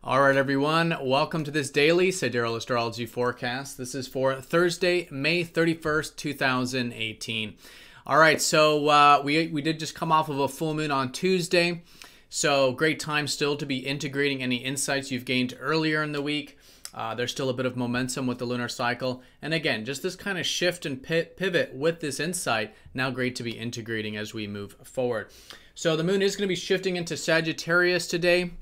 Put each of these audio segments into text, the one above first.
All right, everyone. Welcome to this daily Sidereal Astrology forecast. This is for Thursday, May 31st, 2018. All right, so we did just come off of a full moon on Tuesday. So great time still to be integrating any insights you've gained earlier in the week. There's still a bit of momentum with the lunar cycle. And again, just this kind of shift and pivot with this insight, now great to be integrating as we move forward. So the moon is going to be shifting into Sagittarius today.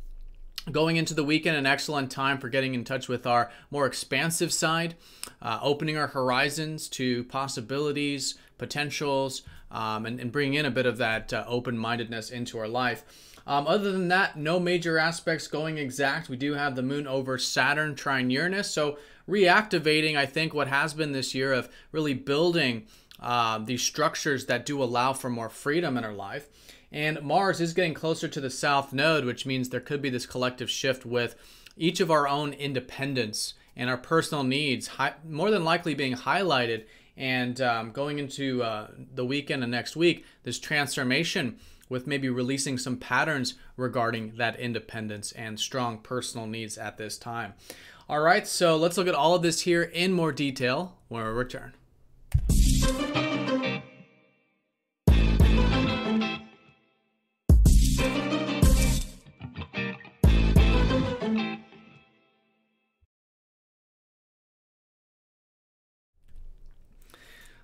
Going into the weekend, an excellent time for getting in touch with our more expansive side, opening our horizons to possibilities, potentials, and bringing in a bit of that open-mindedness into our life. Other than that, no major aspects going exact. We do have the moon over Saturn trine Uranus, so reactivating, I think, what has been this year of really building these structures that do allow for more freedom in our life. And Mars is getting closer to the South Node, which means there could be this collective shift with each of our own independence and our personal needs more than likely being highlighted. And going into the weekend and next week, this transformation with maybe releasing some patterns regarding that independence and strong personal needs at this time. All right, so let's look at all of this here in more detail when we return.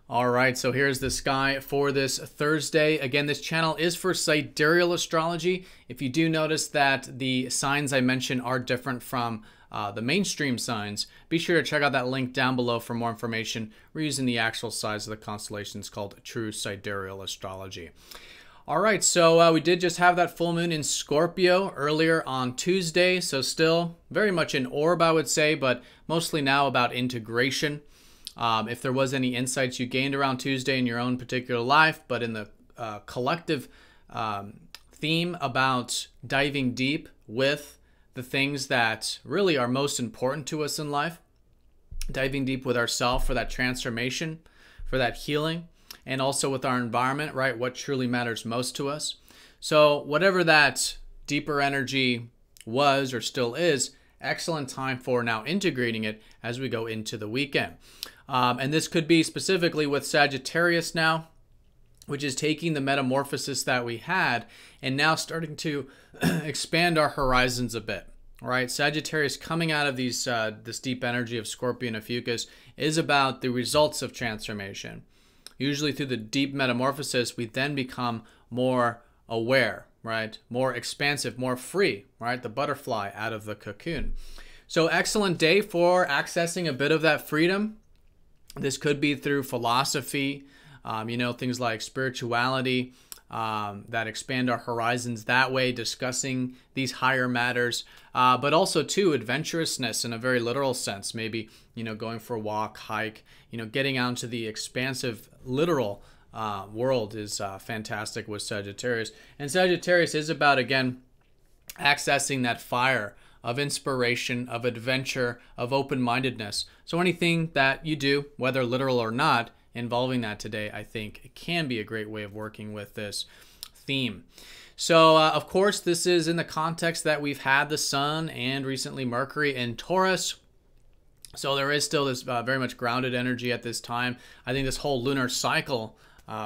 All right, so here's the sky for this Thursday. Again, this channel is for Sidereal Astrology. If you do notice that the signs I mentioned are different from the mainstream signs, be sure to check out that link down below for more information. We're using the actual size of the constellations called True Sidereal Astrology. All right, so we did just have that full moon in Scorpio earlier on Tuesday, so still very much in orb, I would say, but mostly now about integration. If there was any insights you gained around Tuesday in your own particular life, but in the collective theme about diving deep with the things that really are most important to us in life, diving deep with ourselves for that transformation, for that healing, and also with our environment, right? What truly matters most to us. So whatever that deeper energy was or still is, excellent time for now integrating it as we go into the weekend. And this could be specifically with Sagittarius now, which is taking the metamorphosis that we had and now starting to expand our horizons a bit. All right, Sagittarius coming out of these this deep energy of Scorpio and Ophiuchus is about the results of transformation. Usually through the deep metamorphosis, we then become more aware, right? More expansive, more free, right? The butterfly out of the cocoon. So excellent day for accessing a bit of that freedom. This could be through philosophy, things like spirituality that expand our horizons that way, discussing these higher matters, but also too adventurousness in a very literal sense. Maybe, going for a walk, hike, getting out into the expansive literal world is fantastic with Sagittarius. And Sagittarius is about, again, accessing that fire of inspiration, of adventure, of open-mindedness. So anything that you do, whether literal or not, involving that today, I think it can be a great way of working with this theme. So, of course, this is in the context that we've had the Sun and recently Mercury in Taurus. So there is still this very much grounded energy at this time. I think this whole lunar cycle,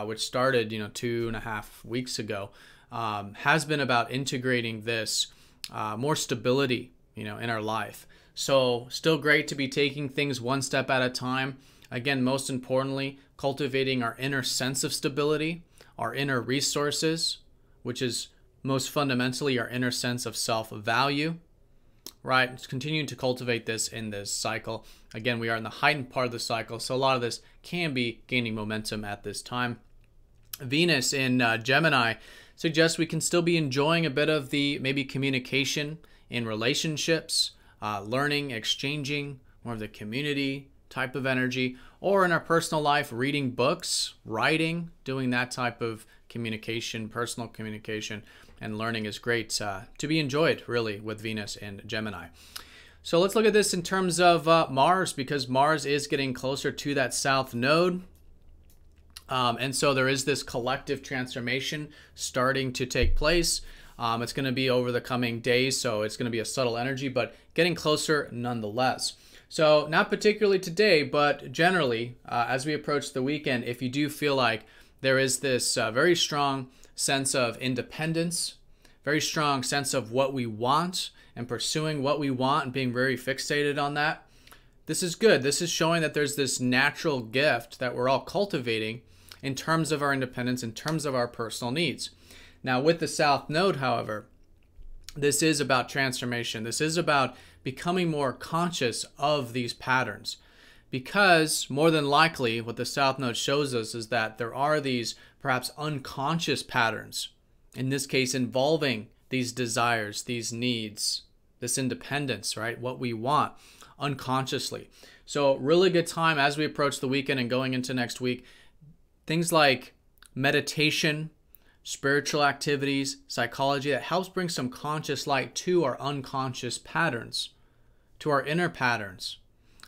which started, 2.5 weeks ago, has been about integrating this more stability, in our life. So still great to be taking things one step at a time. Again, most importantly, cultivating our inner sense of stability, our inner resources, which is most fundamentally our inner sense of self-value, right? It's continuing to cultivate this in this cycle. Again, we are in the heightened part of the cycle, so a lot of this can be gaining momentum at this time. Venus in Gemini suggests we can still be enjoying a bit of the maybe communication in relationships, learning, exchanging, more of the community type of energy, or in our personal life, reading books, writing, doing that type of communication, personal communication, and learning is great to be enjoyed, really, with Venus and Gemini. So let's look at this in terms of Mars, because Mars is getting closer to that South Node. And so there is this collective transformation starting to take place. It's going to be over the coming days, so it's going to be a subtle energy, but getting closer nonetheless. So not particularly today, but generally, as we approach the weekend, if you do feel like there is this very strong sense of independence, very strong sense of what we want and pursuing what we want and being very fixated on that, this is good. This is showing that there's this natural gift that we're all cultivating in terms of our independence, in terms of our personal needs. Now, with the South Node, however, this is about transformation. This is about becoming more conscious of these patterns, because more than likely what the South Node shows us is that there are these perhaps unconscious patterns, in this case involving these desires, these needs, this independence, right? What we want unconsciously. So really good time as we approach the weekend and going into next week. Things like meditation, spiritual activities, psychology, that helps bring some conscious light to our unconscious patterns, to our inner patterns,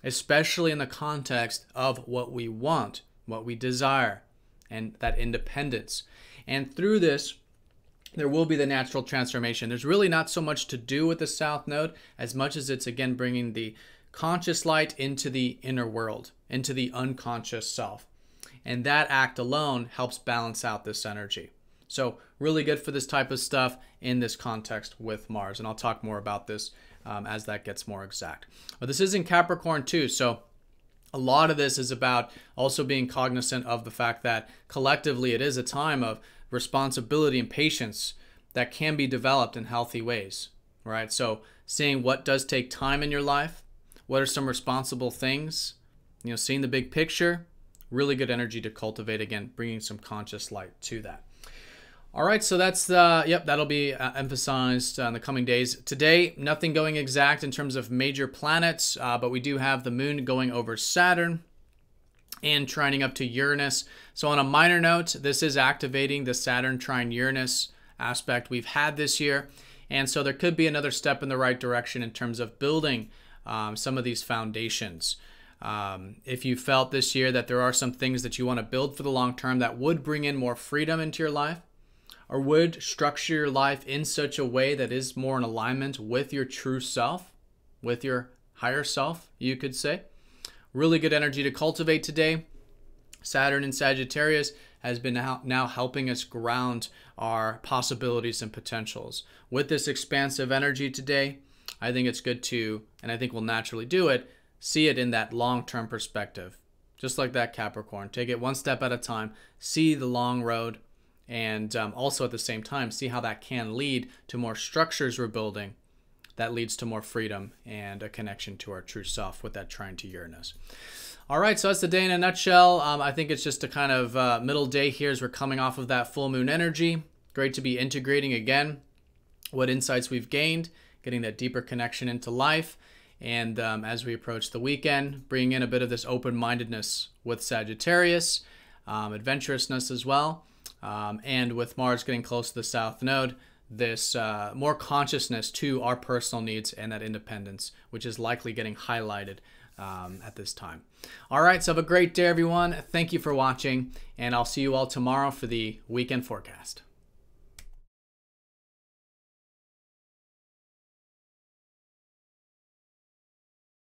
especially in the context of what we want, what we desire, and that independence. And through this, there will be the natural transformation. There's really not so much to do with the South Node as much as it's, again, bringing the conscious light into the inner world, into the unconscious self. And that act alone helps balance out this energy. So really good for this type of stuff in this context with Mars. And I'll talk more about this as that gets more exact. But this is in Capricorn too. So a lot of this is about also being cognizant of the fact that collectively it is a time of responsibility and patience that can be developed in healthy ways, right? So seeing what does take time in your life, what are some responsible things, seeing the big picture, really good energy to cultivate, again, bringing some conscious light to that. All right, so that's that'll be emphasized in the coming days. Today, nothing going exact in terms of major planets, but we do have the moon going over Saturn and trining up to Uranus. So on a minor note, this is activating the Saturn trine Uranus aspect we've had this year. And so there could be another step in the right direction in terms of building some of these foundations. If you felt this year that there are some things that you want to build for the long term that would bring in more freedom into your life, or would structure your life in such a way that is more in alignment with your true self, with your higher self, you could say. Really good energy to cultivate today. Saturn in Sagittarius has been now helping us ground our possibilities and potentials. With this expansive energy today, I think it's good to, and I think we'll naturally do it, see it in that long-term perspective. Just like that Capricorn. Take it one step at a time, see the long road, and also at the same time, see how that can lead to more structures we're building that leads to more freedom and a connection to our true self with that trine to Uranus. All right, so that's the day in a nutshell. I think it's just a kind of middle day here as we're coming off of that full moon energy. Great to be integrating again what insights we've gained, getting that deeper connection into life. And as we approach the weekend, bringing in a bit of this open-mindedness with Sagittarius, adventurousness as well. And with Mars getting close to the South Node, this more consciousness to our personal needs and that independence, which is likely getting highlighted at this time. All right, so have a great day, everyone. Thank you for watching, and I'll see you all tomorrow for the weekend forecast.